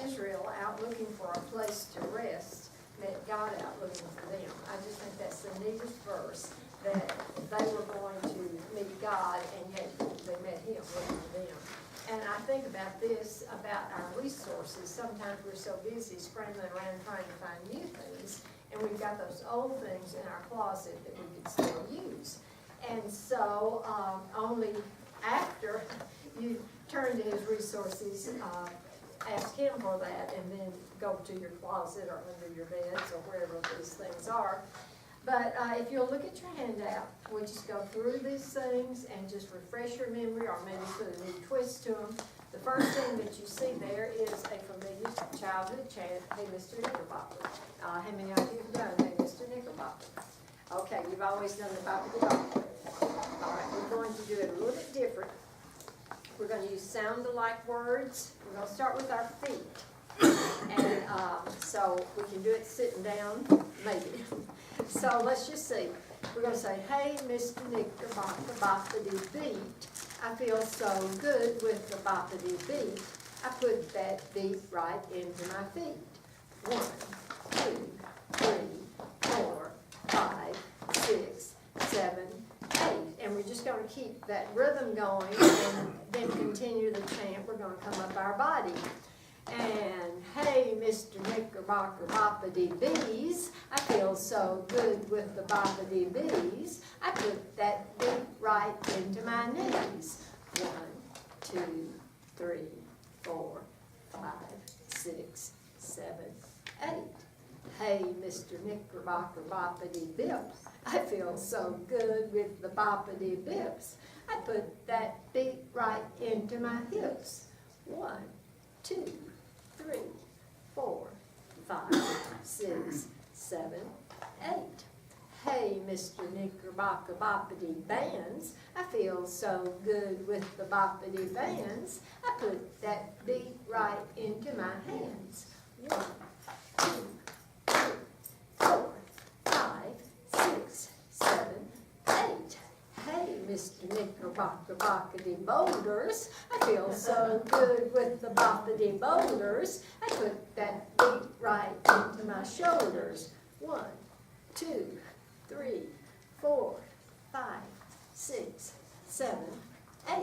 Israel out looking for a place to rest met God out looking for them. I just think that's the neatest verse, that they were going to meet God and yet they met him looking for them. And I think about this, about our resources. Sometimes we're so busy scrambling around trying to find new things, and we've got those old things in our closet that we could still use. And so only after you turn to his resources, ask him for that, and then go to your closet or under your beds or wherever these things are. But if you'll look at your handout, we just go through these things and just refresh your memory, or maybe put a new twist to them. The first thing that you see there is a familiar childhood chant, "Hey, Mr. Knickerbocker." How many of you have done "Hey, Mr. Knickerbocker"? Okay, you've always done the boppity-boppity. All right, we're going to do it a little bit different. We're going to use sound-alike words. We're going to start with our feet. And so we can do it sitting down, maybe. So let's just see. We're going to say, "Hey, Mr. Knickerbocker, boppity beat. I feel so good with the boppity beat. I put that beat right into my feet. 1, 2, 3, 4, 5, 6, 7, 8. And we're just going to keep that rhythm going and then continue the chant. We're going to come up our body. And "Hey, Mr. Knickerbocker, boppity bees. I feel so good with the boppity bees. I put that beat right into my knees. 1, 2, 3, 4, 5, 6, 7, 8. Hey, Mr. Knickerbocker, boppity bips. I feel so good with the boppity bips. I put that beat right into my hips. 1, 2, 3, 4, 5, 6, 7, 8. Hey, Mr. Knickerbocker, boppity bands. I feel so good with the boppity bands. I put that beat right into my hands. 1, 2, 3, 4, 5, 6, 7, 8. Hey, Mr. Knickerbocker, boppity boulders. I feel so good with the boppity boulders. I put that beat right into my shoulders. 1, 2, 3, 4, 5, 6, 7, 8.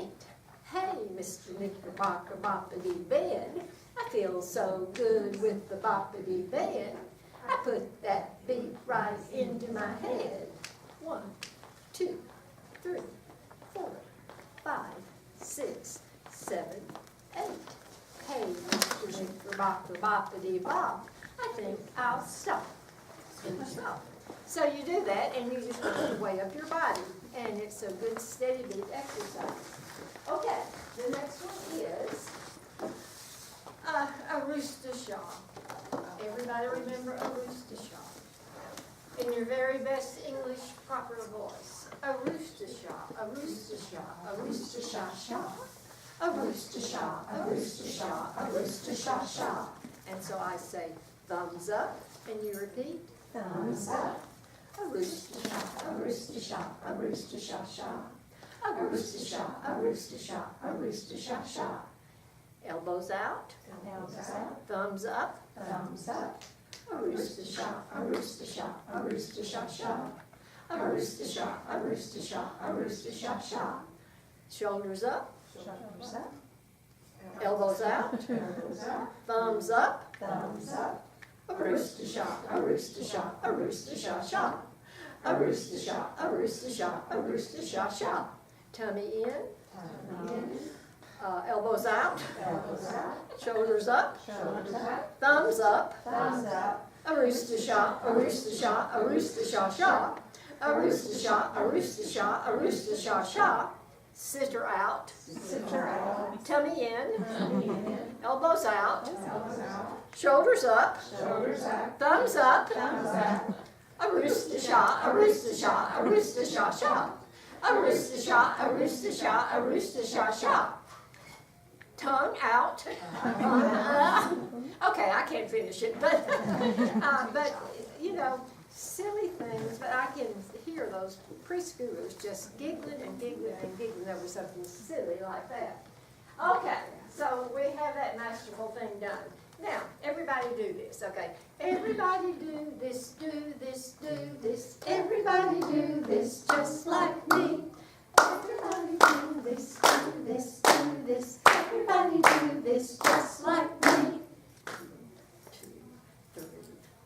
Hey, Mr. Knickerbocker, boppity bed. I feel so good with the boppity bed. I put that beat right into my head. 1, 2, 3, 4, 5, 6, 7, 8. Hey, Mr. Knickerbocker, boppity bop. I think I'll stop. And stop. So you do that, and you just work your way up your body, and it's a good steady beat exercise. Okay, the next one is a rooster shaw. Everybody remember a rooster shaw? In your very best English proper voice. A rooster shaw, a rooster shaw, a rooster shaw shaw. A rooster shaw, a rooster shaw, a rooster shaw shaw. And so I say thumbs up, and you repeat thumbs up. A rooster shaw, a rooster shaw, a rooster shaw shaw. A rooster shaw, a rooster shaw, a rooster shaw shaw. Elbows out, elbows out. Thumbs up, thumbs up. A rooster shaw, a rooster shaw, a rooster shaw shaw. A rooster shaw, a rooster shaw, a rooster shaw shaw. Shoulders up, shoulders up. Elbows out, elbows out. Thumbs up, thumbs up. A rooster shaw, a rooster shaw, a rooster shaw shaw. A rooster shaw, a rooster shaw, a rooster shaw shaw. Tummy in, tummy in. Elbows out, elbows out. Shoulders up, shoulders up. Thumbs up, thumbs up. A rooster shaw, a rooster shaw, a rooster shaw shaw. A rooster shaw, a rooster shaw, a rooster shaw shaw. Sitter out, sitter out. Tummy in, tummy in. Elbows out, elbows out. Shoulders up, shoulders up. Thumbs up, thumbs up. A rooster shaw, a rooster shaw, a rooster shaw shaw. A rooster shot, a rooster shot, a rooster shot, shot. Tongue out. Okay, I can't finish it, but you know, silly things. But I can hear those preschoolers just giggling and giggling and giggling over something silly like that. Okay, so we have that masterful thing done. Now, everybody do this, okay? Everybody do this, do this, do this. Everybody do this just like me. Everybody do this, do this, do this. Everybody do this just like me. 1, 2, 3,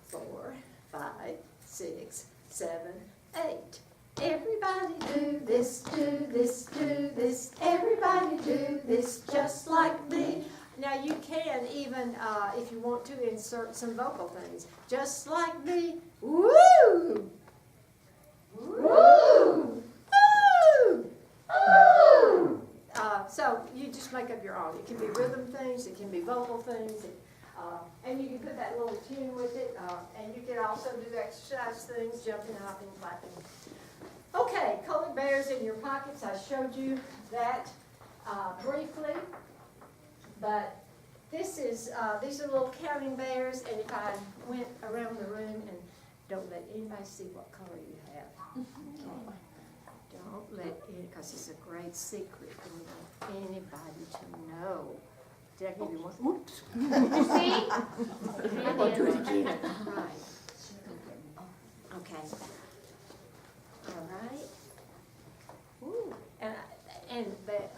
4, 5, 6, 7, 8. Everybody do this, do this, do this. Everybody do this just like me. Now you can even, if you want to, insert some vocal things. Just like me. Woo! Woo! Woo! Woo! So you just make up your own. It can be rhythm things, it can be vocal things, and you can put that little tune with it, and you can also do exercise things, jumping, hopping, clapping. Okay, colored bears in your pockets. I showed you that briefly. But this is, these are little counting bears, and if I went around the room and don't let anybody see what color you have. Okay. Don't let it, because it's a great secret. I don't want anybody to know. Did I give you one? Oops. See? I'm going to do it again. Right. Okay. All right. Ooh. And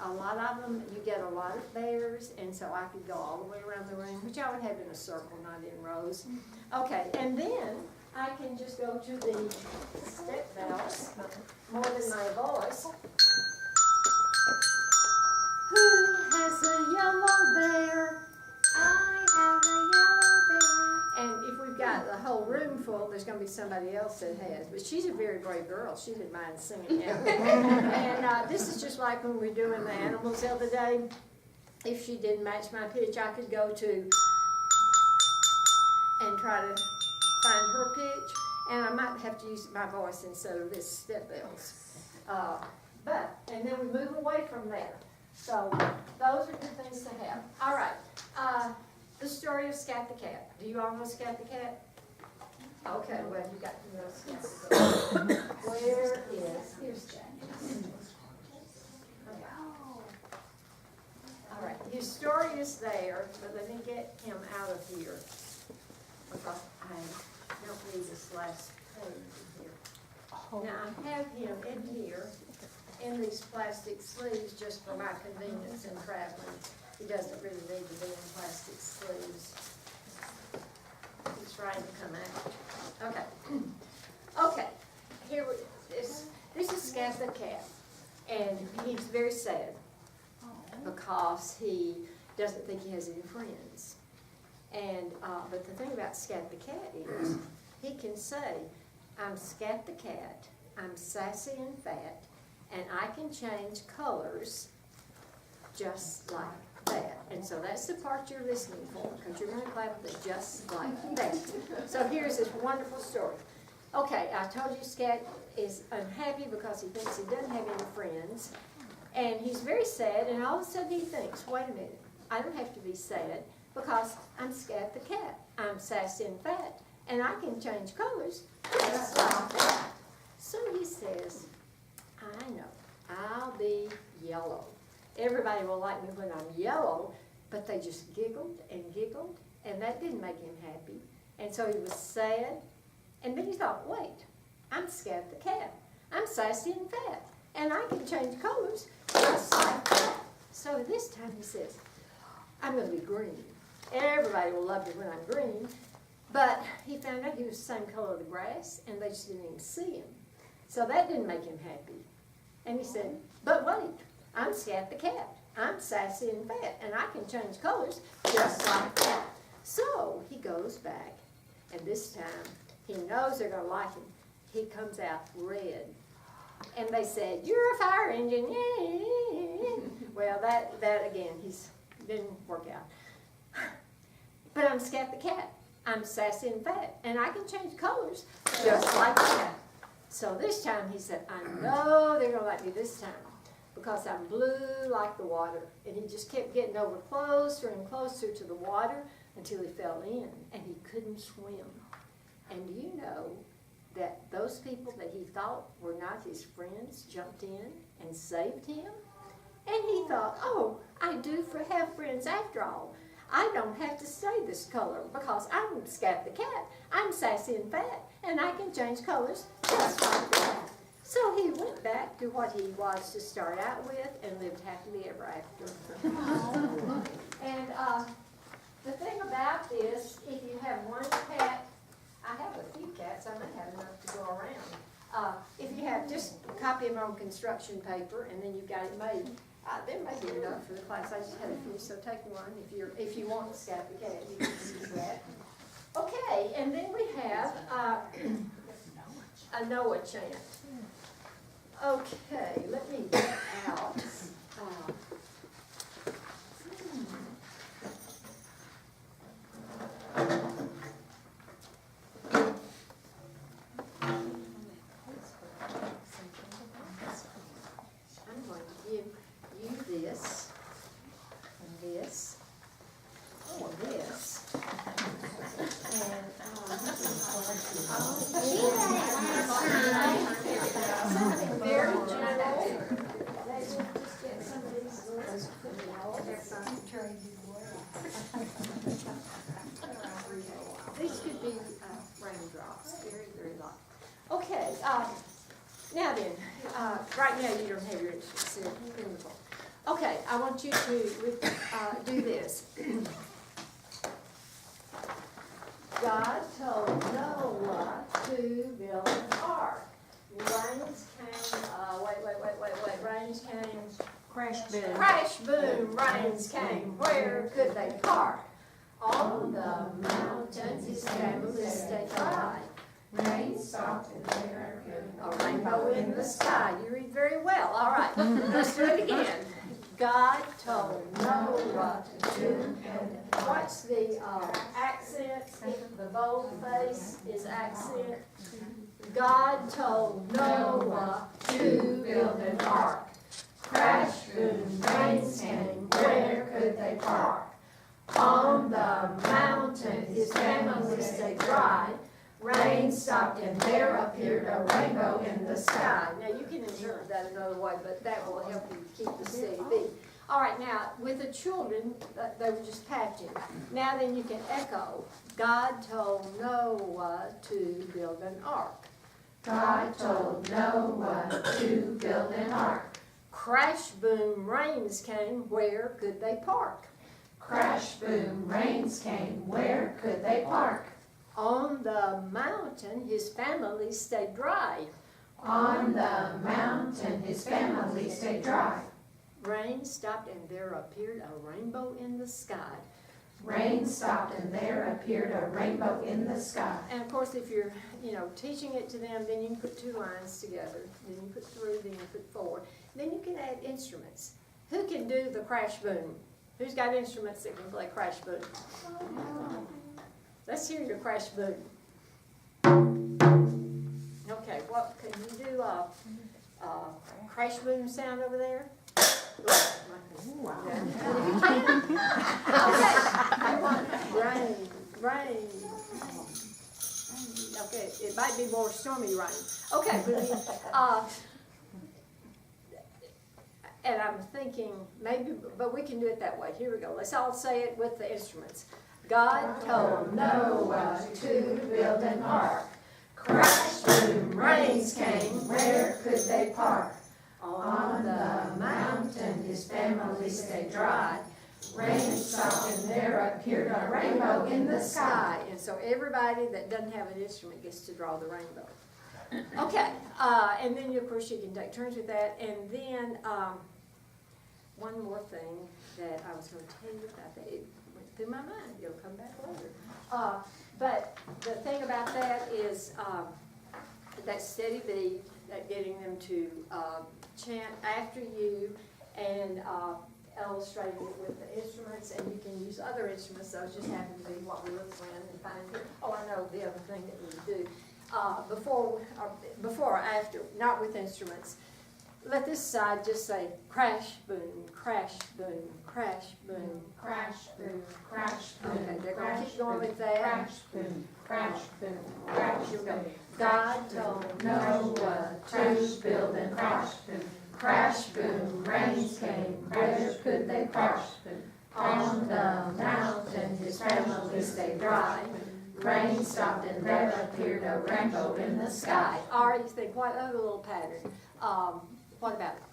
a lot of them, you get a lot of bears, and so I could go all the way around the room, which I would have in a circle, not in rows. Okay, and then I can just go to the step bells, more than my voice. Who has a yellow bear? I have a yellow bear. And if we've got the whole room full, there's going to be somebody else that has. But she's a very brave girl. She didn't mind singing it. And this is just like when we were doing the animals the other day. If she didn't match my pitch, I could go to and try to find her pitch. And I might have to use my voice instead of this step bells. And then we move away from there. So those are good things to have. All right. The story of Scat the Cat. Do you all know Scat the Cat? Okay, well, you got to know Scat the Cat. Here's Scat. Okay. All right, his story is there, but let me get him out of here, because I don't need this last page in here. Now, I have him in here, in these plastic sleeves, just for my convenience in traveling. He doesn't really need to be in plastic sleeves. He's trying to come out. Okay. Okay. Here, this is Scat the Cat. And he's very sad because he doesn't think he has any friends. And but the thing about Scat the Cat is he can say, I'm Scat the Cat, I'm sassy and fat, and I can change colors just like that. And so that's the part you're listening for, because you're going to clap the just like that. So here's this wonderful story. Okay, I told you Scat is unhappy because he thinks he doesn't have any friends. And he's very sad, and all of a sudden he thinks, wait a minute, I don't have to be sad because I'm Scat the Cat. I'm sassy and fat, and I can change colors just like that. So he says, I know, I'll be yellow. Everybody will like me when I'm yellow, but they just giggled, and that didn't make him happy. And so he was sad, and then he thought, wait, I'm Scat the Cat. I'm sassy and fat, and I can change colors just like that. So this time he says, I'm going to be green. Everybody will love me when I'm green. But he found out he was the same color of the grass, and they just didn't even see him. So that didn't make him happy. And he said, but wait, I'm Scat the Cat. I'm sassy and fat, and I can change colors just like that. So he goes back, and this time he knows they're going to like him. He comes out red. And they said, you're a fire engine. Well, that again, didn't work out. But I'm Scat the Cat. I'm sassy and fat, and I can change colors just like that. So this time he said, I know they're going to like me this time because I'm blue like the water. And he just kept getting over closer and closer to the water until he fell in and he couldn't swim. And do you know that those people that he thought were not his friends jumped in and saved him? And he thought, oh, I do have friends after all. I don't have to stay this color because I'm Scat the Cat. I'm sassy and fat, and I can change colors just like that. So he went back to what he was to start out with and lived happily ever after. And the thing about this, if you have one cat, I have a few cats, I may have enough to go around. If you have, just copy them on construction paper, and then you've got it made. There may be enough for the class. I just had a few, so take one if you want to Scat the Cat. You can use that. Okay, and then we have a Noah chant. Okay, let me get out. This, and this, and this, and something very general. Let's just get some of these words. These could be raindrops, very, very light. Okay, now then, right now you don't have your instruments in the book. Okay, I want you to do this. God told Noah to build an ark. Rains came, rains came. Crash boom. Crash boom, rains came. Where could they park? On the mountains his family stayed dry. Rain stopped and there a rainbow in the sky. You read very well. All right, let's do it again. God told Noah to do. Watch the accent. The bold face is accent. God told Noah to build an ark. Crash, boom, rains came. Where could they park? On the mountain his family stayed dry. Rain stopped and there appeared a rainbow in the sky. Now you can interpret that another way, but that will help you keep the steady beat. All right, now with the children, they were just patching. Now then you can echo. God told Noah to build an ark. God told Noah to build an ark. Crash, boom, rains came. Where could they park? Crash, boom, rains came. Where could they park? On the mountain his family stayed dry. On the mountain his family stayed dry. Rain stopped and there appeared a rainbow in the sky. Rain stopped and there appeared a rainbow in the sky. And of course if you're, teaching it to them, then you can put two lines together. Then you put through, then you put forward. Then you can add instruments. Who can do the crash boom? Who's got instruments that can play crash boom? Let's hear your crash boom. Okay, what can you do? Crash boom sound over there? Okay. I want rain. Okay, it might be more stormy rain. Okay, and I'm thinking maybe, but we can do it that way. Here we go. Let's all say it with the instruments. God told Noah to build an ark. Crash, boom, rains came. Where could they park? On the mountain his family stayed dry. Rain stopped and there appeared a rainbow in the sky. And so everybody that doesn't have an instrument gets to draw the rainbow. Okay, and then of course you can take turns with that. And then one more thing that I was going to tell you about that. It went through my mind. It'll come back later. But the thing about that is that steady beat, that getting them to chant after you and illustrating it with the instruments, and you can use other instruments. Those just happen to be what we look around and find here. Oh, I know the other thing that we do before or after, not with instruments. Let this side just say crash, boom, crash, boom, crash, boom. Crash, boom, crash, boom. Okay, they're gonna crash, keep going boom, with that. Crash, boom, crash, boom, crash, Here we go. boom. God told Noah to build and crash, boom, crash, boom. Rains came, where could they crash, boom? On the mountain his family stayed dry. Rain stopped and there appeared a rainbow in the sky. I already think, what other little pattern? What about it?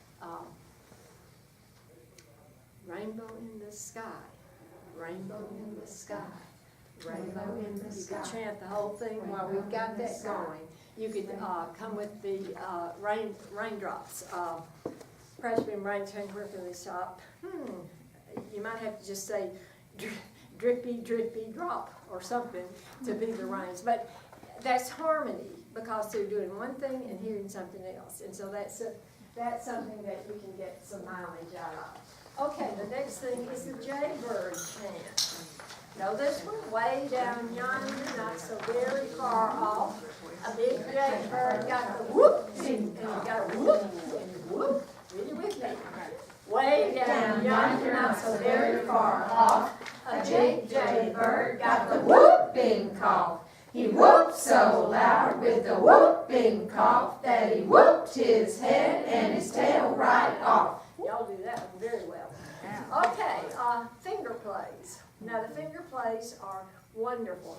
Rainbow in the sky, rainbow in the sky, rainbow in the sky. You could chant the whole thing while we've got that going. You could come with the raindrops. Crash, boom, rain, change, where can they stop? You might have to just say drippy, drippy, drop or something to be the rains. But that's harmony because they're doing one thing and hearing something else. And so that's something that you can get some mileage out of. Okay, the next thing is the jaybird chant. Know this one? Way down yonder, not so very far off. A big jaybird got the whoop, and he got a whoop, and whoop. Read it with me. Way down yonder, not so very far off. A big jaybird got the whooping cough. He whooped so loud with the whooping cough that he whooped his head and his tail right off. Y'all do that one very well. Okay, finger plays. Now the finger plays are wonderful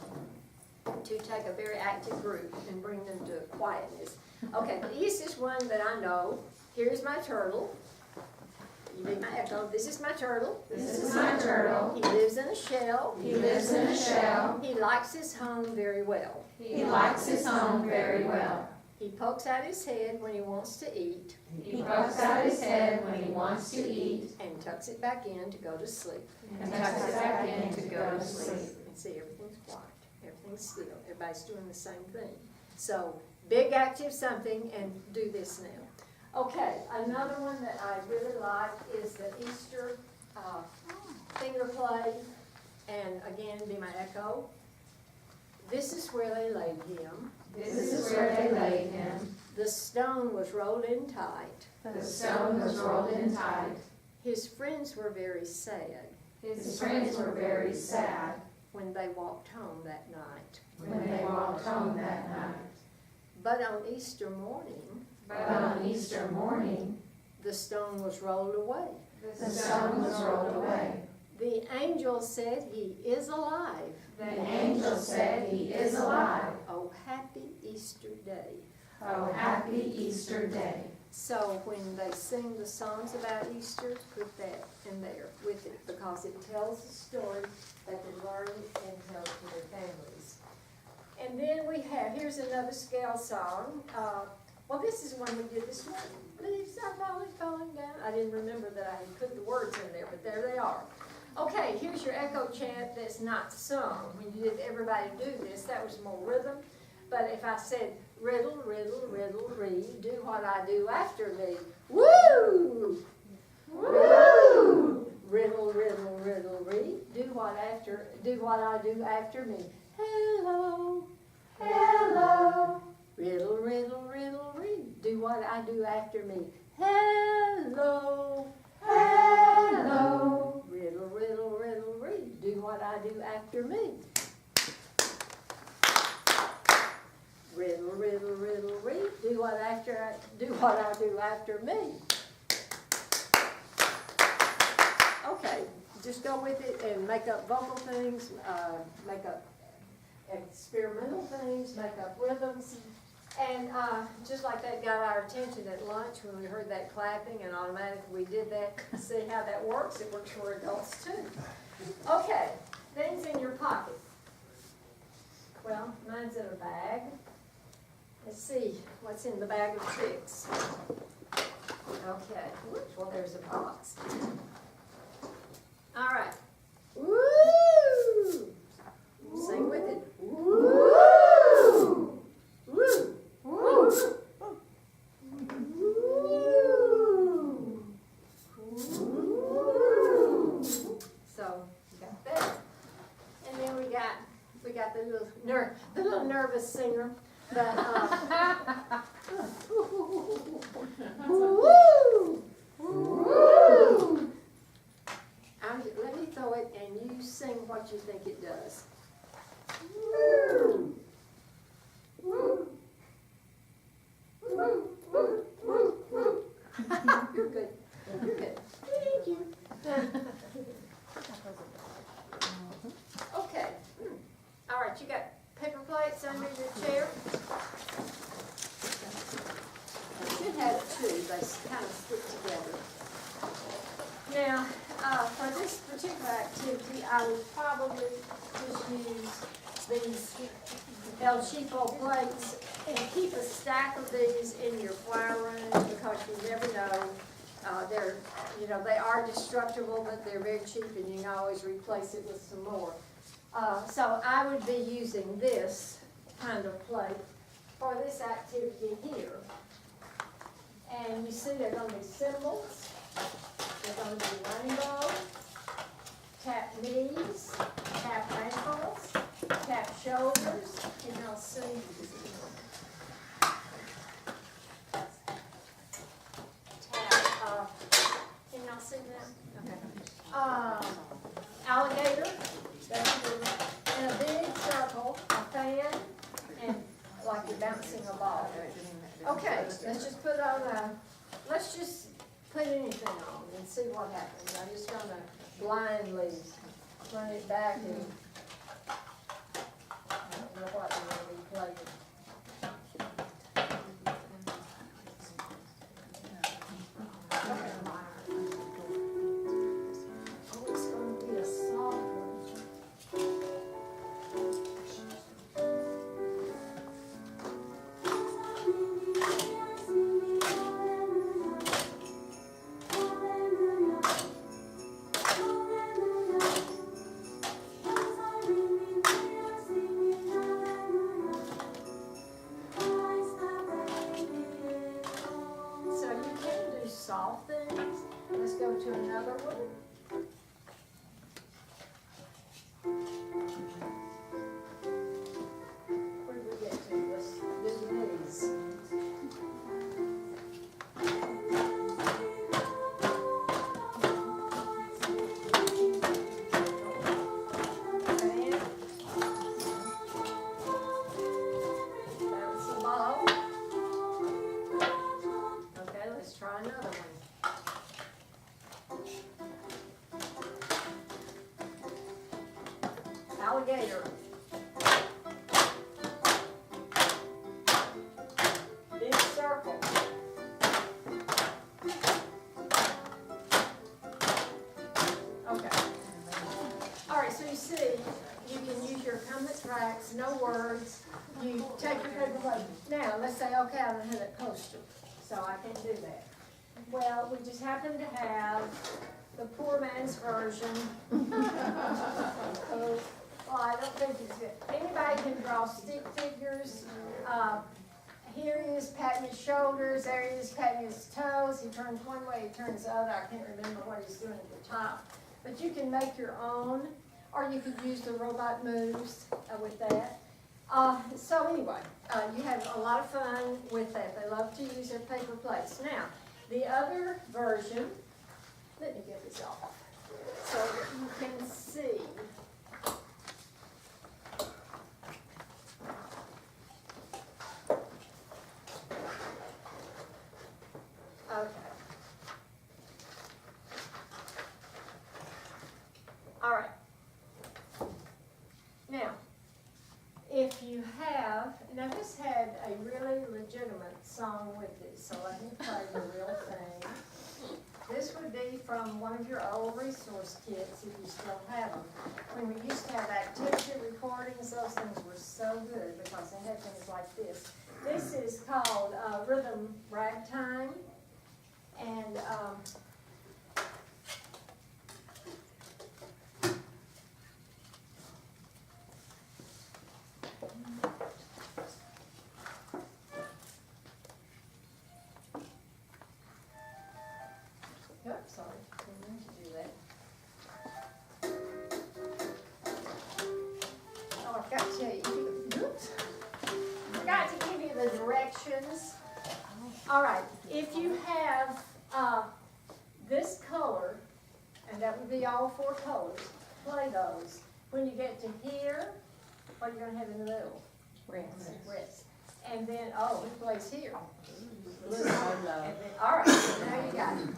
to take a very active group and bring them to quietness. Okay, the easiest one that I know, here's my turtle. You need my echo. This is my turtle. This is my turtle. He lives in a shell. He lives in a shell. He likes his home very well. He likes his home very well. He pokes out his head when he wants to eat. He pokes out his head when he wants to eat. And tucks it back in to go to sleep. And tucks it back in to go to sleep. And see, everything's quiet. Everything's still. Everybody's doing the same thing. So, big active something and do this now. Okay, another one that I really like is the Easter finger play. And again, be my echo. This is where they laid him. This is where they laid him. The stone was rolled in tight. The stone was rolled in tight. His friends were very sad. His friends were very sad when they walked home that night. When they walked home that night. But on Easter morning, the stone was rolled away. The stone was rolled away. The angel said, "He is alive." The angel said, "He is alive." Oh, happy Easter day. Oh, happy Easter day. So when they sing the songs about Easter, put that in there with it because it tells the story that they learn and tell to their families. And then we have, here's another scale song. Well, this is one we did this morning. Leaves are falling down. I didn't remember that I had put the words in there, but there they are. Okay, here's your echo chant that's not sung. When you did everybody do this, that was more rhythm. But if I said, riddle, riddle, riddle, read, do what I do after me. Woo! Woo! Riddle, riddle, riddle, read, do what I do after me. Hello, hello. Riddle, riddle, riddle, read, do what I do after me. Hello, hello. Riddle, riddle, riddle, read, do what I do after me. Riddle, riddle, riddle, read, do what I do after me. Okay, just go with it and make up vocal things, make up experimental things, make up rhythms. And just like that got our attention at lunch when we heard that clapping and automatically we did that. See how that works? It works for adults too. Okay, things in your pocket. Well, mine's in a bag. Let's see what's in the bag of tricks. Okay, well there's a box. All right. Woo! Sing with it. Woo! Woo! Woo! Woo! So we got that, and then we got the little nervous singer. But, woo! Woo! Let me throw it and you sing what you think it does. Woo! Woo! Woo! Woo! Woo! Woo! You're good. You're good. Thank you. Okay. All right, you got paper plates under your chair? You should have two. They kind of stick together. Now, for this particular activity, I would probably just use these El Cheapo plates and keep a stack of these in your flower room because you never know. They are destructible, but they're very cheap and you can always replace it with some more. So I would be using this kind of plate for this activity here. And you see they're going to be symbols. They're going to be rainbow, tap knees, tap ankles, tap shoulders, and you'll see. Tap, can y'all see that? Okay. Alligator, in a big circle, a fan, and like you're bouncing a ball. Okay, let's just put anything on and see what happens. I'm just gonna blindly run it back and I don't know what I'm gonna be playing. Oh, it's gonna be a soft one. Soft things. Let's go to another one. Where did we get to? Let's do these. Bounce the ball. Okay, let's try another one. Alligator. Big circle. Okay. All right, so you see, you can use your comment tracks, no words. You take your paper plate. Now, let's say, okay, I don't have that poster, so I can't do that. Well, we just happen to have the poor man's version. Well, I don't think it's good. Anybody can draw stick figures. Here he is patting his shoulders, there he is patting his toes. He turns one way, he turns the other. I can't remember what he's doing at the top. But you can make your own, or you could use the robot moves with that. So anyway, you have a lot of fun with that. They love to use their paper plates. Now, the other version, let me get this off so that you can see. Okay. All right. Now, if you have, now this had a really legitimate song with it, so let me play the real thing. This would be from one of your old resource kits, if you still have them. When we used to have activity recordings, those things were so good because they had things like this. This is called Rhythm Ragtime, and oops, sorry, didn't mean to do that. Oh, I forgot to tell you, oops, forgot to right, if you have, this color, and that would be all four colors, play those. When you get to here, what are you gonna have in the middle? Rest. And then, oh, who plays here? Blue. And then, all right, now you got it.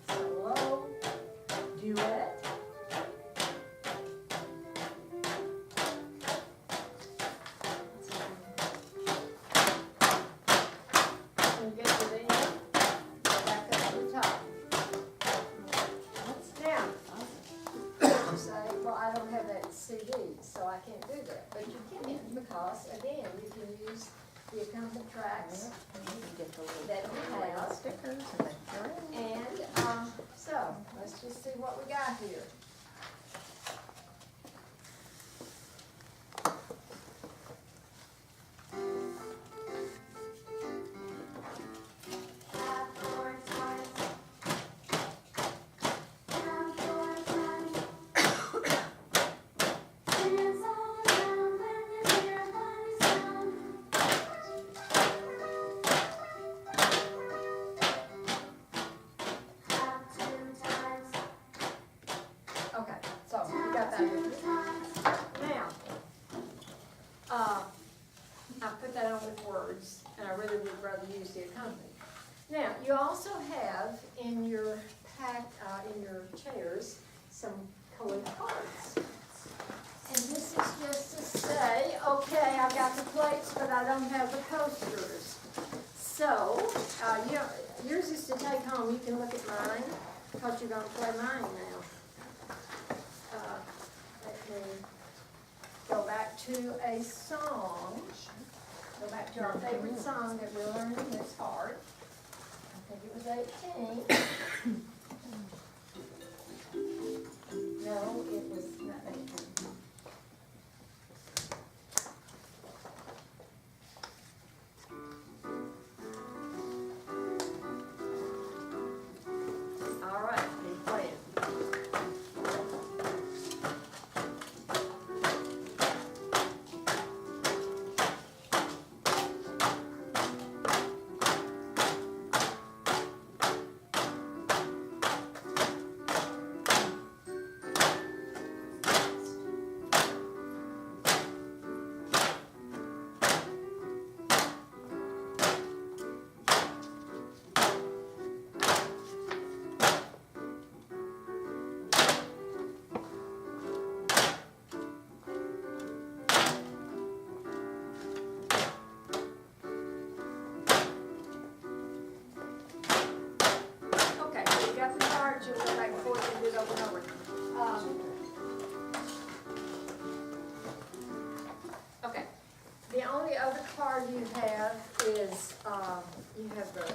Solo, duet. When you get to the end, go back up to the top. Now, you say, well, I don't have that CD, so I can't do that. But you can, because again, you can use the accompanying tracks that we have. Stickers And, so, let's just see what we got here. Okay, so you got that with me. Now, I put that on with words, and I really would rather use the accompanying. Now, you also have in your pack, in your chairs, some colored cards. And this is just to say, okay, I've got the plates, but I don't have the coasters. So, you know, yours is to take home. You can look at mine, because you're gonna play mine now. Let me go back to a song. Go back to our favorite song that we learned in this part. I think it was 18. No, it was not 18. All right, keep playing. Okay, so you got the cards, you'll go back and forth and do it over and over. Okay, the only other card you have is, you have the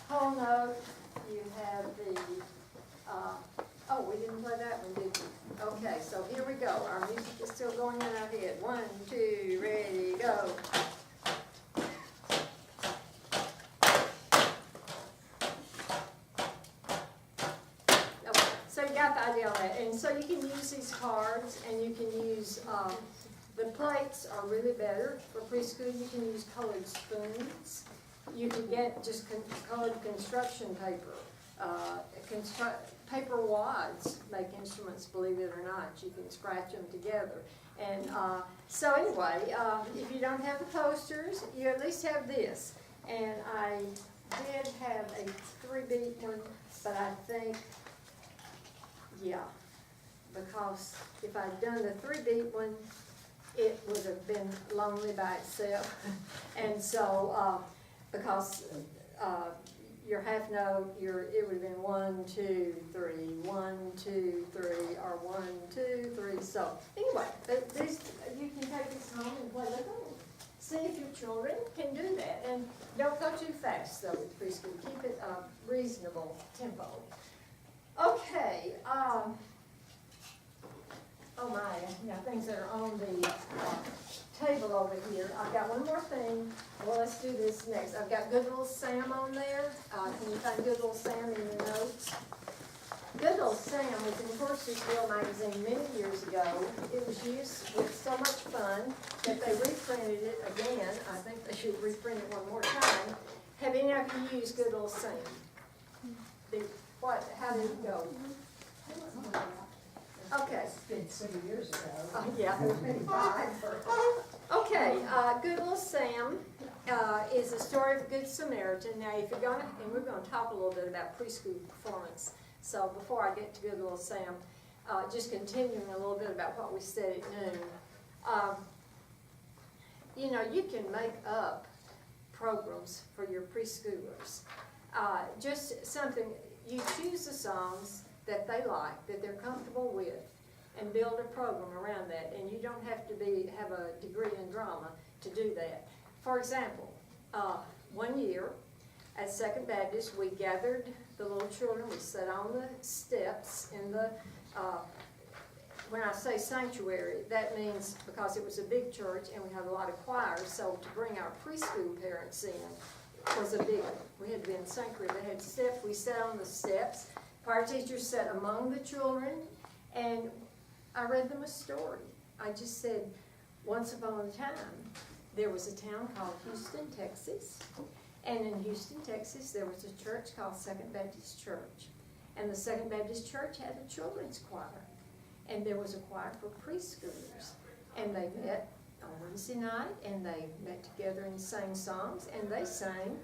whole note, you have the, oh, we didn't play that one, did we? Okay, so here we go, our music is still going in our head. 1, 2, ready, go. So you got the idea on that, and so you can use these cards, and you can use, the plates are really better for preschool. You can use colored spoons. You can get just colored construction paper. Paper wads make instruments, believe it or not. You can scratch them together. And so anyway, if you don't have the posters, you at least have this. And I did have a 3-beat one, but I think, yeah, because if I'd done the 3-beat one, it would have been lonely by itself. And so, because your half note, it would have been 1, 2, 3, 1, 2, 3, or 1, 2, 3. So anyway, these, you can take this home and play with them. See if your children can do that, and don't go too fast though with preschool. Keep it a reasonable tempo. Okay. Oh my, now things that are on the table over here. I've got one more thing. Well, let's do this next. I've got Good Little Sam on there. Can you find Good Little Sam in your notes? Good Little Sam was in Horseshoe magazine many years ago. It was used with so much fun that they reprinted it again. I think they should reprint it one more time. Have any of you used Good Little Sam? How did it go? Okay. It's been several years ago. Yeah. Maybe 5. Okay, Good Little Sam is a story of a Good Samaritan. Now, if you're gonna, and we're gonna talk a little bit about preschool performance. So before I get to Good Little Sam, just continuing a little bit about what we said at noon. You know, you can make up programs for your preschoolers. Just something, you choose the songs that they like, that they're comfortable with, and build a program around that. And you don't have to have a degree in drama to do that. For example, one year at Second Baptist, we gathered the little children. We sat on the steps in the, when I say sanctuary, that means because it was a big church and we had a lot of choirs, so to bring our preschool parents in was a big one. We had to be in the sanctuary. They had steps. We sat on the steps. Choir teachers sat among the children, and I read them a story. I just said, once upon a time, there was a town called Houston, Texas. And in Houston, Texas, there was a church called Second Baptist Church. And the Second Baptist Church had a children's choir. And there was a choir for preschoolers. And they met on Wednesday night, and they met together and sang songs, and they sang,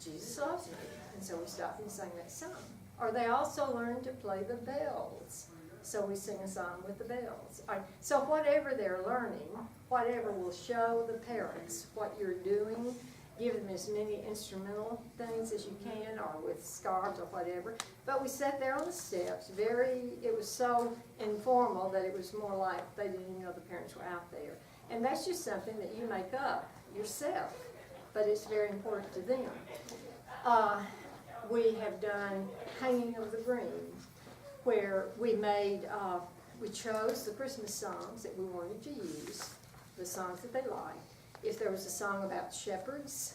Jesus Loves Me. And so we stopped and sang that song. Or they also learned to play the bells. So we sing a song with the bells. So whatever they're learning, whatever will show the parents what you're doing, give them as many instrumental things as you can, or with scarves or whatever. But we sat there on the steps, it was so informal that it was more like they didn't even know the parents were out there. And that's just something that you make up yourself, but it's very important to them. We have done Hanging of the Green, where we chose the Christmas songs that we wanted to use, the songs that they liked. If there was a song about shepherds,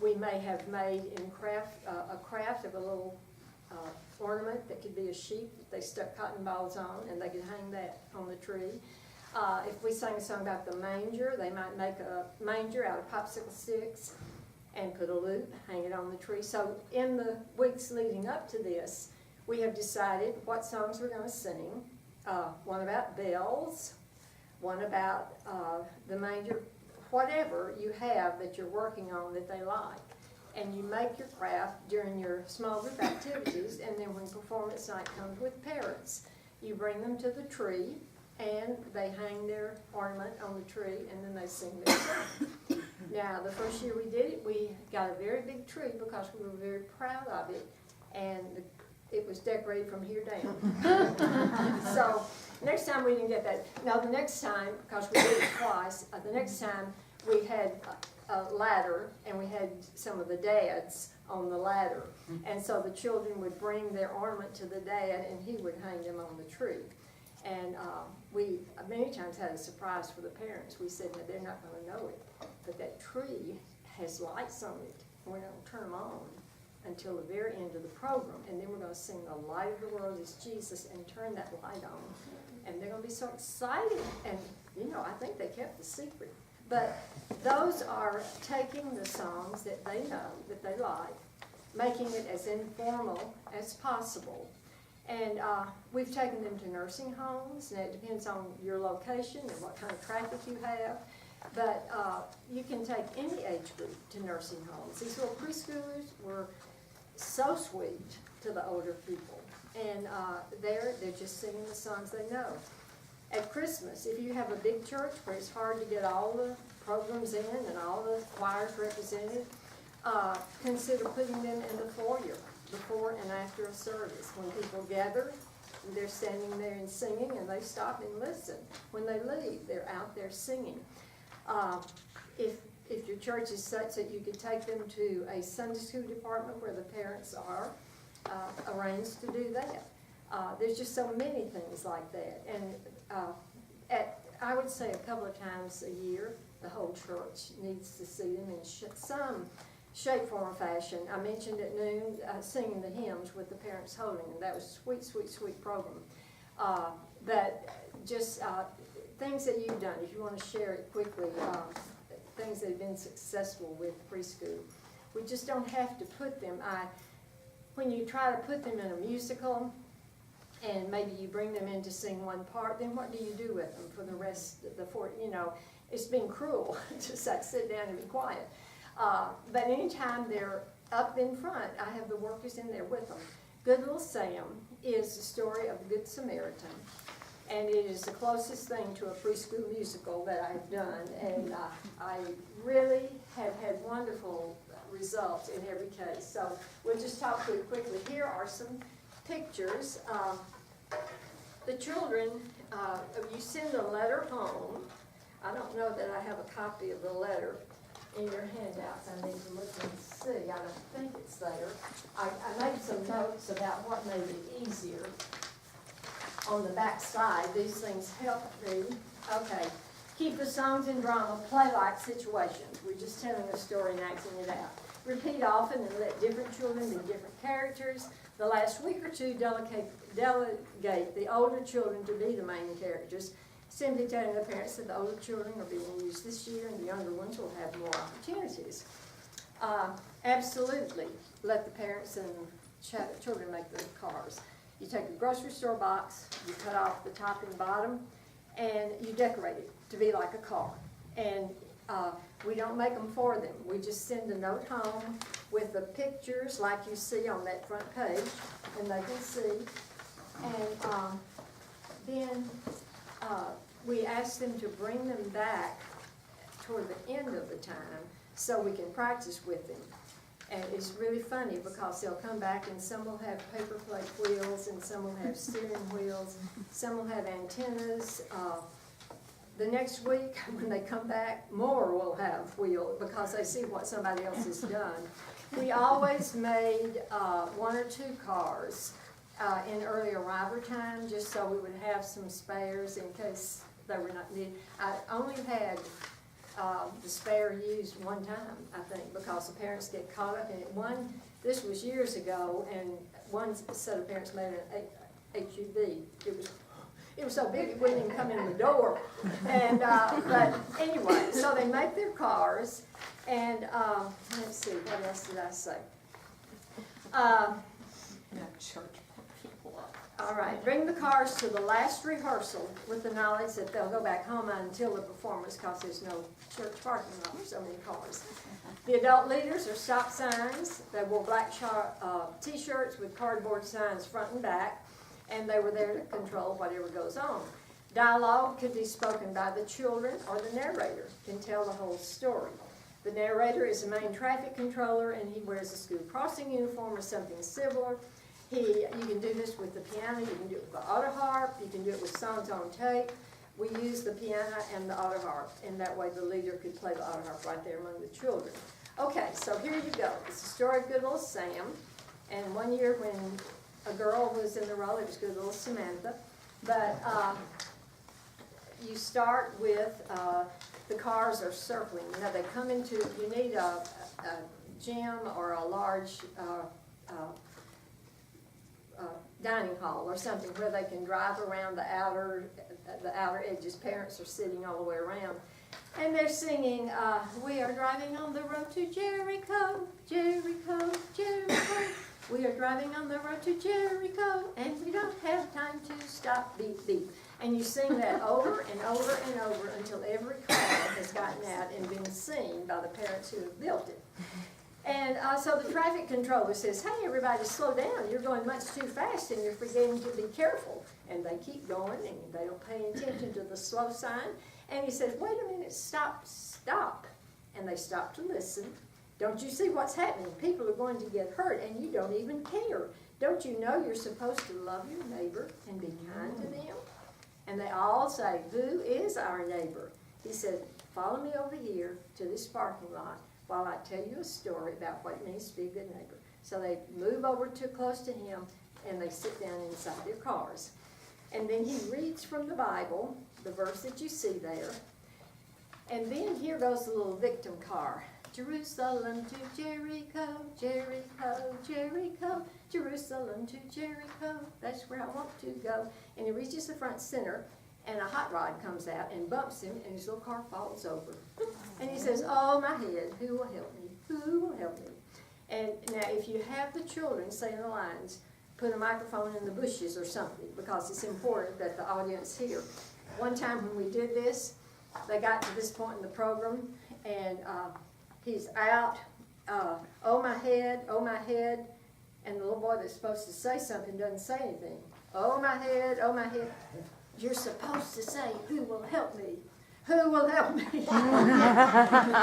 we may have made a craft of a little ornament that could be a sheep that they stuck cotton balls on, and they could hang that on the tree. If we sang a song about the manger, they might make a manger out of popsicle sticks and put a loop, hang it on the tree. So in the weeks leading up to this, we have decided what songs we're going to sing. One about bells, one about the manger, whatever you have that you're working on that they like. And you make your craft during your small group activities, and then when performance night comes with parents, you bring them to the tree, and they hang their ornament on the tree, and then they sing their song. Now, the first year we did it, we got a very big tree because we were very proud of it, and it was decorated from here down. So, next time we didn't get that. Now, the next time, because we did it twice, the next time we had a ladder, and we had some of the dads on the ladder. And so the children would bring their ornament to the dad, and he would hang them on the tree. And we many times had a surprise for the parents. We said, no, they're not going to know it, but that tree has lights on it, and we're going to turn them on until the very end of the program, and then we're going to sing The Light of the World is Jesus and turn that light on. And they're going to be so excited, and I think they kept the secret. But those are taking the songs that they know, that they like, making it as informal as possible. And we've taken them to nursing homes, and it depends on your location and what kind of traffic you have. But you can take any age group to nursing homes. These little preschoolers were so sweet to the older people. And they're just singing the songs they know. At Christmas, if you have a big church where it's hard to get all the programs in and all the choirs represented, consider putting them in the foyer before and after a service. When people gather, they're standing there and singing, and they stop and listen. When they leave, they're out there singing. If your church is such that you could take them to a Sunday school department where the parents are, arrange to do that. There's just so many things like that. And I would say a couple of times a year, the whole church needs to see them in some shape, form, or fashion. I mentioned at noon singing the hymns with the parents holding, and that was a sweet, sweet, sweet program. But just things that you've done, if you want to share it quickly, things that have been successful with preschool. We just don't have to put them. When you try to put them in a musical, and maybe you bring them in to sing one part, then what do you do with them for the rest of the it's been cruel to say, sit down and be quiet. But anytime they're up in front, I have the workers in there with them. Good Little Sam is the story of the Good Samaritan, and it is the closest thing to a preschool musical that I've done, and I really have had wonderful results in every case. So we'll just talk through it quickly. Here are some pictures. The children, you send a letter home. I don't know that I have a copy of the letter in your handouts. I need to look and see. I don't think it's there. I made some notes about what made it easier on the back side. These things help me. Okay. Keep the songs and drama play-like situations. We're just telling a story and acting it out. Repeat often and let different children be different characters. The last week or two, delegate the older children to be the main characters. Simply telling the parents that the older children are being used this year and the younger ones will have more opportunities. Absolutely, let the parents and children make the cars. You take a grocery store box, you cut off the top and bottom, and you decorate it to be like a car. And we don't make them for them. We just send a note home with the pictures like you see on that front page, and they can see. And then we ask them to bring them back toward the end of the time so we can practice with them. And it's really funny because they'll come back and some will have paper plate wheels and some will have steering wheels, some will have antennas. The next week when they come back, more will have wheels because they see what somebody else has done. We always made 1 or 2 cars in early arrival time just so we would have some spares in case they were not needed. I only had the spare used one time, I think, because the parents get caught up in it. This was years ago, and one set of parents made an HUV. It was so big it wouldn't even come in the door. And but anyway, so they make their cars, and let's see, what else did I say? Church people up. All right, bring the cars to the last rehearsal with the knowledge that they'll go back home until the performance because there's no church parking lot for so many cars. The adult leaders are stop signs. They wore black t-shirts with cardboard signs front and back, and they were there to control whatever goes on. Dialogue could be spoken by the children or the narrator can tell the whole story. The narrator is the main traffic controller, and he wears a school crossing uniform or something similar. You can do this with the piano, you can do it with the auto harp, you can do it with songs on tape. We use the piano and the auto harp, and that way the leader could play the auto harp right there among the children. Okay, so here you go. It's the story of Good Little Sam, and one year when a girl was in the role, it was Good Little Samantha. But you start with the cars are circling. You know, they come into, you need a gym or a large dining hall or something where they can drive around the outer edges. Parents are sitting all the way around. And they're singing, we are driving on the road to Jericho, Jericho, Jericho. We are driving on the road to Jericho, and we don't have time to stop, beep, beep. And you sing that over and over and over until every car has gotten out and been seen by the parents who have built it. And so the traffic controller says, hey, everybody, slow down. You're going much too fast, and you're forgetting to be careful. And they keep going, and they don't pay attention to the slow sign. And he says, wait a minute, stop, stop. And they stop to listen. Don't you see what's happening? People are going to get hurt, and you don't even care. Don't you know you're supposed to love your neighbor and be kind to them? And they all say, who is our neighbor? He said, follow me over here to this parking lot while I tell you a story about what it means to be a good neighbor. So they move over too close to him, and they sit down inside their cars. And then he reads from the Bible, the verse that you see there. And then here goes the little victim car. Jerusalem to Jericho, Jericho, Jericho, Jerusalem to Jericho. That's where I want to go. And he reaches the front center, and a hot rod comes out and bumps him, and his little car falls over. And he says, "Oh, my head, who will help me? Who will help me?" And now, if you have the children say in the lines, put a microphone in the bushes or something, because it's important that the audience hear. One time when we did this, they got to this point in the program, and he's out, oh my head, and the little boy that's supposed to say something doesn't say anything. Oh my head, oh my head. You're supposed to say, who will help me? Who will help me?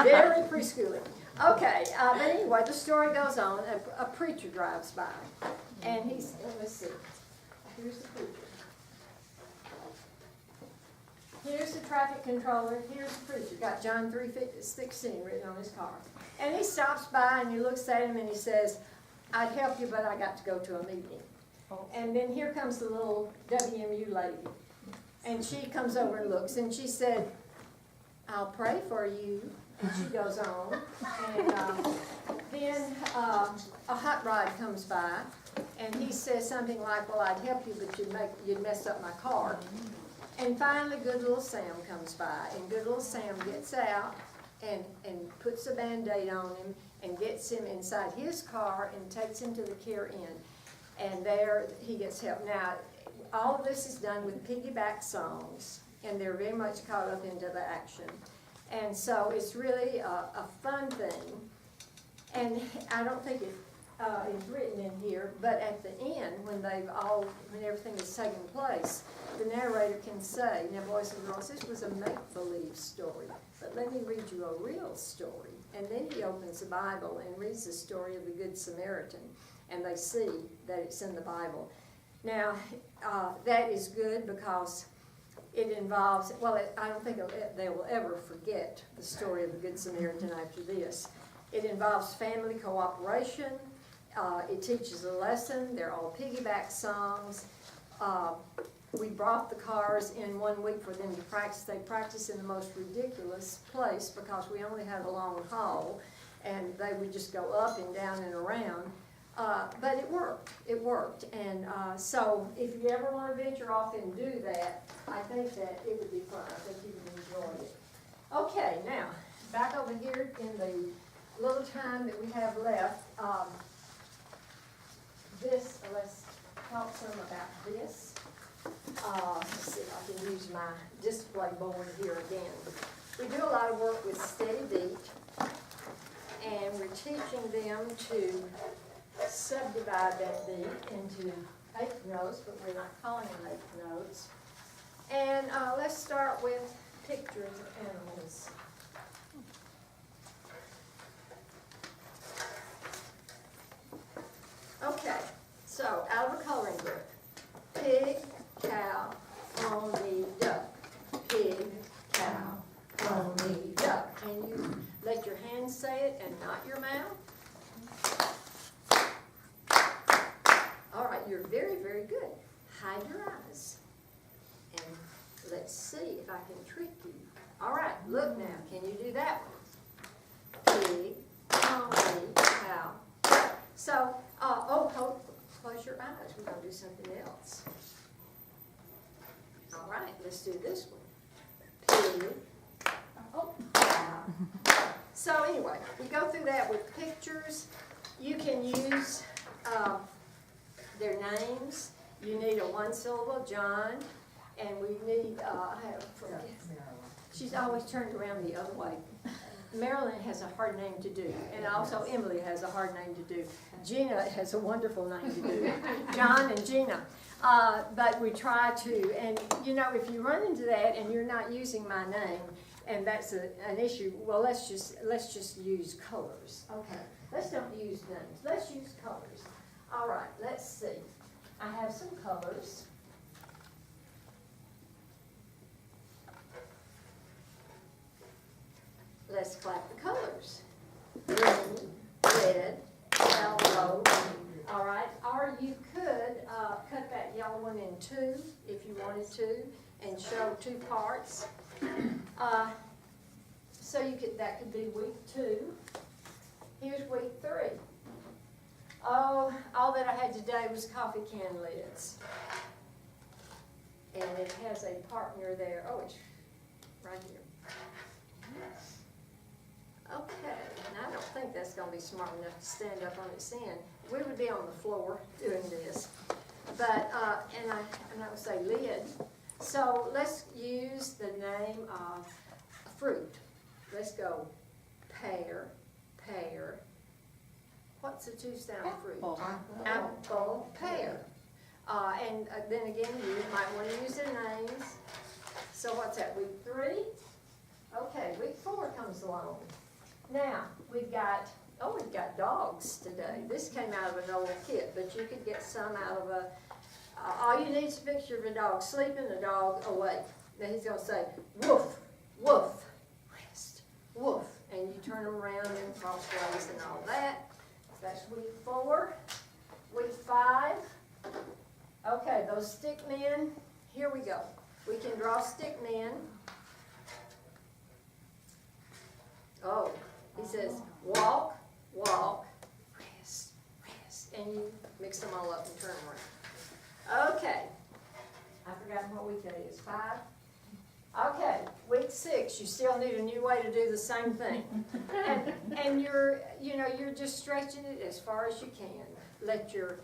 Very preschooling. Okay, but anyway, the story goes on. A preacher drives by, and he's, let's see, here's the preacher. Here's the traffic controller, here's the preacher, got John 3:16 written on his car. And he stops by and he looks at him and he says, "I'd help you, but I got to go to a meeting." And then here comes the little WMU lady. And she comes over and looks and she said, "I'll pray for you." And she goes on. And then a hot rod comes by and he says something like, "Well, I'd help you, but you'd mess up my car." And finally, good little Sam comes by, and good little Sam gets out and puts a Band-Aid on him and gets him inside his car and takes him to the care inn. And there he gets help. Now, all of this is done with piggyback songs, and they're very much caught up into the action. And so it's really a fun thing. And I don't think it is written in here, but at the end, when everything is taking place, the narrator can say, "Now, boys and girls, this was a make-believe story, but let me read you a real story." And then he opens the Bible and reads the story of the Good Samaritan, and they see that it's in the Bible. Now, that is good because it involves, I don't think they will ever forget the story of the Good Samaritan after this. It involves family cooperation. It teaches a lesson. They're all piggyback songs. We brought the cars in 1 week for them to practice. They practice in the most ridiculous place because we only have a long haul, and they would just go up and down and around. But it worked. And so if you ever want to venture off and do that, I think that it would be fun. I think you would enjoy it. Okay, now, back over here in the little time that we have left, let's talk some about this. Let's see if I can use my display board here again. We do a lot of work with steady beat, and we're teaching them to subdivide that beat into eighth notes, but we're not calling them eighth notes. And let's start with pictures of animals. Okay, so out of a coloring book. Pig, cow, pony, duck. Pig, cow, pony, duck. And you let your hands say it and not your mouth. All right, you're very, very good. Hide your eyes. And let's see if I can trick you. All right, look now. Can you do that one? Pig, pony, cow, duck. So, close your eyes. We're going to do something else. All right, let's do this one. Pig, cow. So anyway, we go through that with pictures. You can use their names. You need a one-syllable John, and we need, she's always turned around the other way. Marilyn has a hard name to do, and also Emily has a hard name to do. Gina has a wonderful name to do, John and Gina. But we try to, and you know, if you run into that and you're not using my name, and that's an issue, well, let's just use colors. Okay, let's don't use names. Let's use colors. All right, let's see. I have some colors. Let's clap the colors. Green, red, yellow. All right, or you could yellow one in two, if you wanted to, and show two parts. So that could be week 2. Here's week 3. Oh, all that I had today was coffee can lids. And it has a partner there. Oh, it's right here. Okay, and I don't think that's going to be smart enough to stand up on its end. We would be on the floor doing this. But, and I would say lid. So let's use the name of fruit. Let's go pear, pear. What's the 2 sound fruit? Apple, pear. And then again, you might want to use their names. So what's that, week 3? Okay, week 4 comes along. Now, we've got dogs today. This came out of an old kit, but you could get some out of all you need is a picture of a dog sleeping, a dog awake. Now he's going to say, woof, woof, rest, woof. And you turn them around in crossways and all that. That's week 4. Week 5. Okay, those stick men, here we go. We can draw stick men. Oh, he says, walk, walk, rest, rest. And you mix them all up and turn them around. Okay. I've forgotten what week that is. 5? Okay, week 6, you still need a new way to do the same thing. And you're just stretching it as far as you can. Let your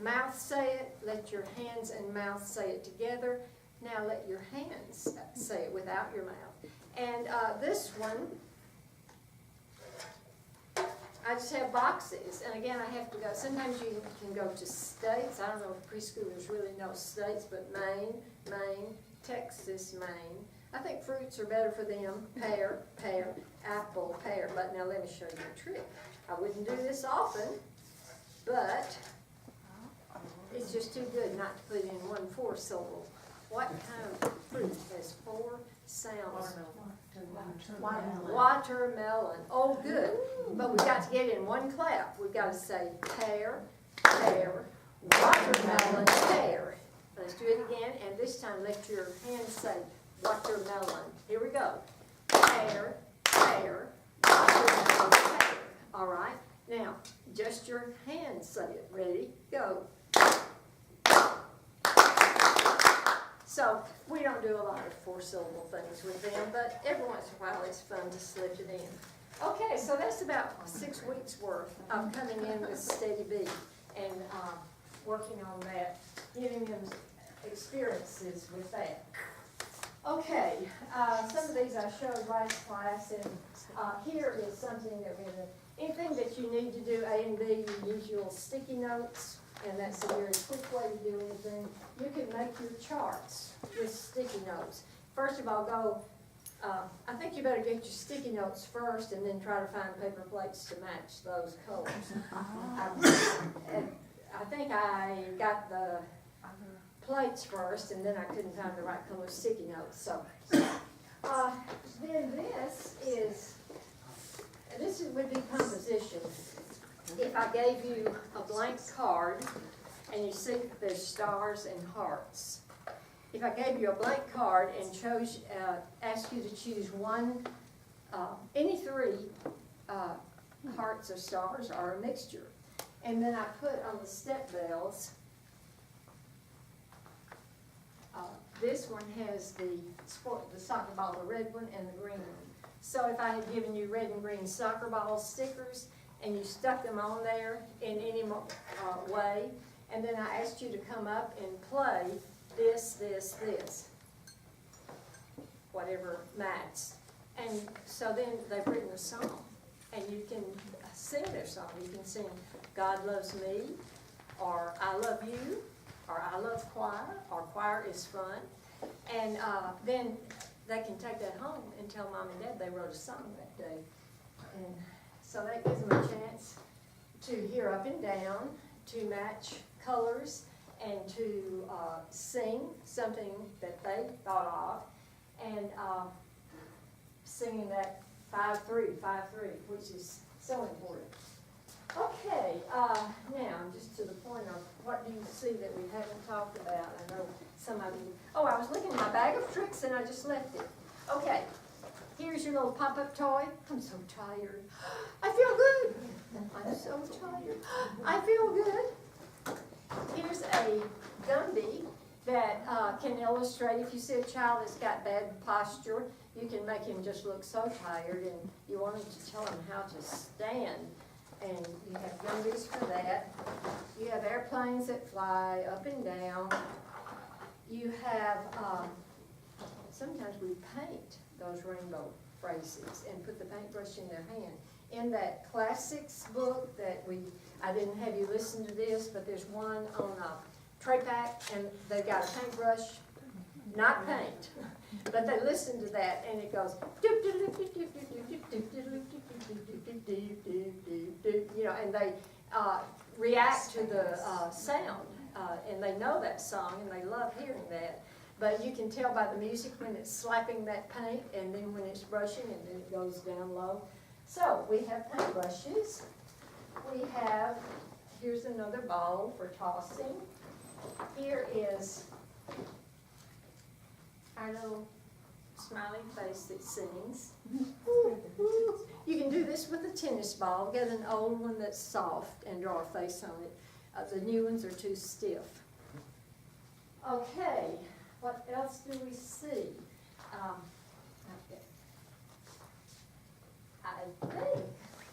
mouth say it, let your hands and mouth say it together. Now let your hands say it without your mouth. And this one, I just have boxes, and again, I have to go. Sometimes you can go to states. I don't know if preschoolers really know states, but Maine, Texas, Maine. I think fruits are better for them. Pear, pear, apple, pear. But now let me show you a trick. I wouldn't do this often, but it's just too good not to put in 1 4-syllable. What kind of fruit has 4 sounds? Watermelon. Oh, good. But we've got to get it in 1 clap. We've got to say pear, pear, watermelon, pear. Let's do it again, and this time let your hands say watermelon. Here we go. Pear, pear, watermelon, pear. All right. Now, just your hands say it. Ready? Go. So we don't do a lot of 4-syllable things with them, but every once in a while it's fun to slip it in. Okay, so that's about 6 weeks worth of coming in with Steady B and working on that, giving them experiences with that. Okay, some of these I showed last class, and here is something that anything that you need to do A and B, you use your sticky notes. And that's a very quick way to do anything. You can make your charts with sticky notes. First of all, I think you better get your sticky notes first and then try to find paper plates to match those colors. I think I got the plates first and then I couldn't find the right color sticky notes. So then this would be composition. If I gave you a blank card, and you see there's stars and hearts. If I gave you a blank card and asked you to choose one, any 3 hearts or stars or a mixture, and then I put on the step bells, this one has the soccer ball, the red one and the green one. So if I had given you red and green soccer ball stickers, and you stuck them on there in any way, and then I asked you to come up and play this, whatever matched. And so then they've written a song, and you can sing their song. You can sing God Loves Me, or I Love You, or I Love Choir, or Choir is Fun. And then they can take that home and tell Mom and Dad they wrote a song that day. And so that gives them a chance to hear up and down, to match colors, and to sing something that they thought of, and singing that 5-3, 5-3, which is so important. Okay, now, just to the point of what do you see that we haven't talked about? I know some of you, oh, I was looking at my bag of tricks and I just left it. Okay, here's your little pop-up toy. I'm so tired. I feel good. I'm so tired. I feel good. Here's a Gumby that can illustrate, if you see a child that's got bad posture, you can make him just look so tired and you want him to tell him how to stand. And you have Gumbies for that. You have airplanes that fly up and down. You have, sometimes we paint those rainbow phrases and put the paintbrush in their hand. In that classics book that I didn't have you listen to this, but there's one on a tray pack and they've got a paintbrush, not paint, but they listen to that and it goes, you know, and they react to the sound, and they know that song and they love hearing that. But you can tell by the music when it's slapping that paint and then when it's brushing and then it goes down low. So we have paintbrushes. We have, here's another ball for tossing. Here is our little smiley face that sings. Ooh, ooh. You can do this with a tennis ball. Get an old one that's soft and draw a face on it. The new ones are too stiff. Okay, what else do we see? I think,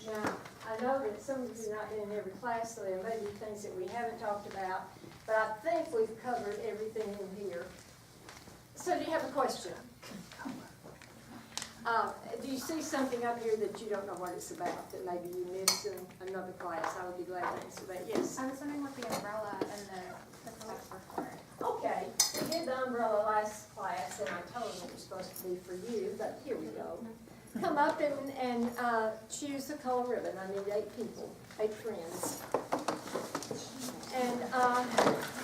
now, I know that some of you are not in every class, so there may be things that we haven't talked about, but I think we've covered everything in here. So do you have a question? Do you see something up here that you don't know what it's about, that maybe you missed in another class? I would be glad to answer that. Yes? I was wondering what the umbrella and the class were for. Okay, we did the umbrella last class, and I told them it was supposed to be for you, but here we go. Come up and choose the color ribbon. I need 8 people, 8 friends. And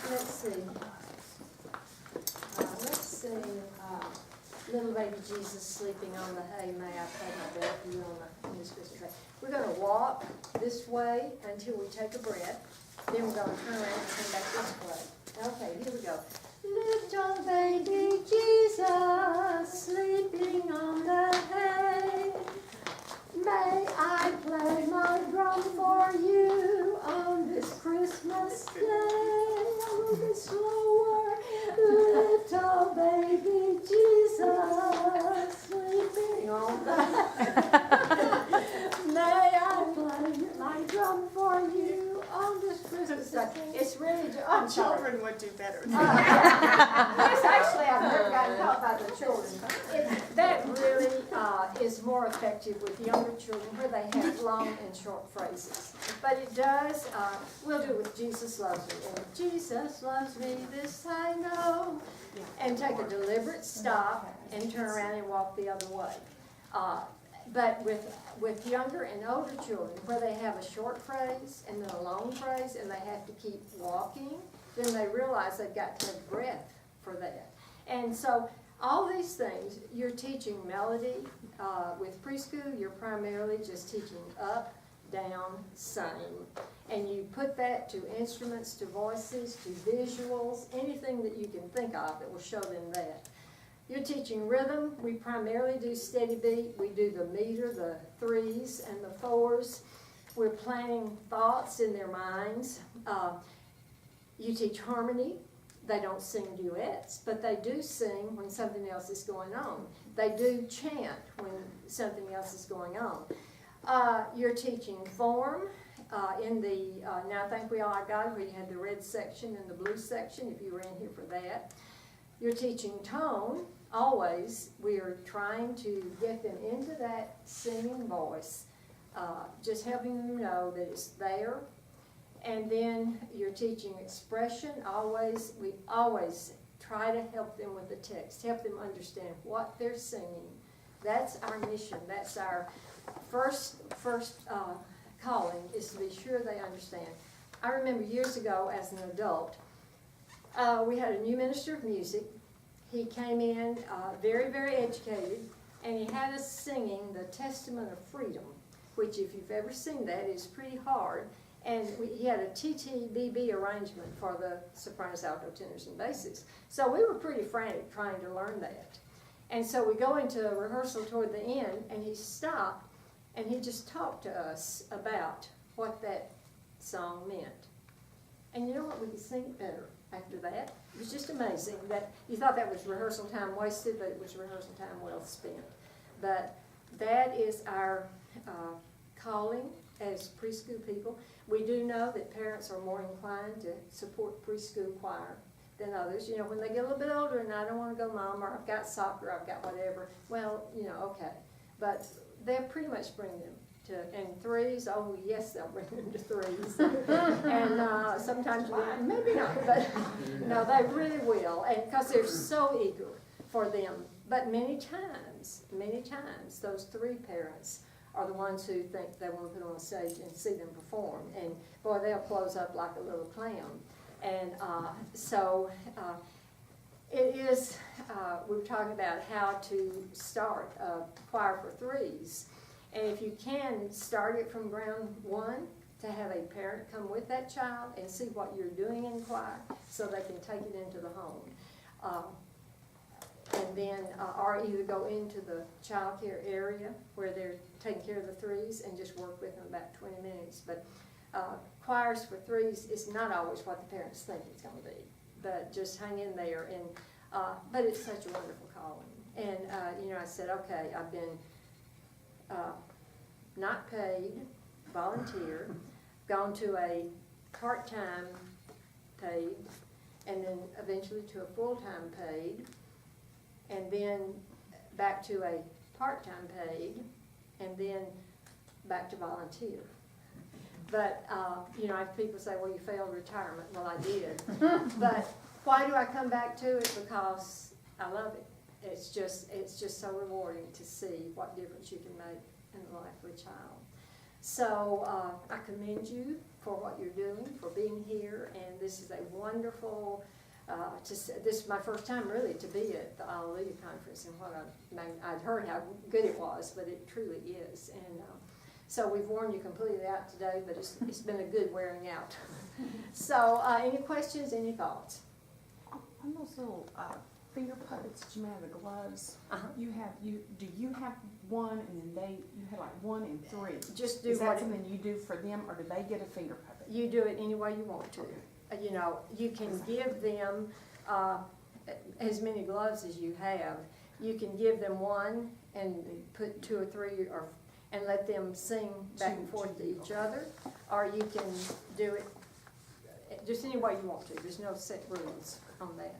let's see. Little baby Jesus sleeping on the hay, may I play my bed for you on his Christmas tree. We're going to walk this way until we take a breath. Then we're going to turn around and come back this way. Okay, here we go. Little baby Jesus sleeping on the hay. May I play my drum for you on this Christmas day? A little bit slower. Little baby Jesus sleeping on the hay. May I play my drum for you on this Christmas day? It's really, I'm sorry. Children would do better. Yes, actually, I've never gotten taught by the children. That really is more effective with younger children where they have long and short phrases. But it does, we'll do it with Jesus loves me. And Jesus loves me, this I know. And take a deliberate stop and turn around and walk the other way. But with younger and older children, where they have a short phrase and then a long phrase and they have to keep walking, then they realize they've got to have breath for that. And so all these things, you're teaching melody. With preschool, you're primarily just teaching up, down, sing. And you put that to instruments, to voices, to visuals, anything that you can think of that will show them that. You're teaching rhythm. We primarily do steady beat. We do the meter, the 3s and the 4s. We're planting thoughts in their minds. You teach harmony. They don't sing duets, but they do sing when something else is going on. They do chant when something else is going on. You're teaching form in the, now I think we all got it, where you had the red section and the blue section, if you were in here for that. You're teaching tone. Always, we are trying to get them into that singing voice, just helping them know that it's there. And then you're teaching expression. We always try to help them with the text, help them understand what they're singing. That's our mission. That's our first calling, is to be sure they understand. I remember years ago as an adult, we had a new minister of music. He came in very, very educated, and he had us singing the Testament of Freedom. which if you've ever seen that, is pretty hard. And he had a TTBB arrangement for the sopranos, alto, tenors, and basses. So we were pretty frantic trying to learn that. And so we go into rehearsal toward the end, and he stopped, and he just talked to us about what that song meant. And you know what? We could sing it better after that. It was just amazing that you thought that was rehearsal time wasted, but it was rehearsal time well spent. But that is our calling as preschool people. We do know that parents are more inclined to support preschool choir than others. You know, when they get a little bit older and I don't want to go, Mom, or I've got soccer, I've got whatever, well, you know, okay. But they'll pretty much bring them to, and threes, oh yes, they'll bring them to threes. And sometimes, maybe not, but no, they really will, and because they're so eager for them. But many times, those three parents are the ones who think they want to put on stage and see them perform. And boy, they'll close up like a little clown. And it is, we were talking about how to start a choir for threes. And if you can, start it from ground one, to have a parent come with that child and see what you're doing in choir so they can take it into the home. And then, or either go into the child care area where they're taking care of the threes and just work with them about 20 minutes. But choirs for threes is not always what the parents think it's going to be. But just hang in there. And but it's such a wonderful calling. And you know, I said, okay, I've been not paid, volunteer, gone to a part-time paid, and then eventually to a full-time paid, and then back to a part-time paid, and then back to volunteer. But, you know, people say, well, you failed retirement. Well, I did. But why do I come back to it? Because I love it. It's just so rewarding to see what difference you can make in the life of a child. So I commend you for what you're doing, for being here, and this is a wonderful, this is my first time really to be at the Alleluia conference, and I'd heard how good it was, but it truly is. And so we've worn you completely out today, but it's been a good wearing out. So any questions, any thoughts? On those little finger puppets that you made out of the gloves, do you have one and then you have like 1 and 3? Just do Is that what something you do for them, or do they get a finger puppet? you do it any way you want to. You know, you can give them as many gloves as you have. You can give them one and put 2 or 3 and let them sing back and forth to each other, or you can do it just any way you want to. There's no set rules on that.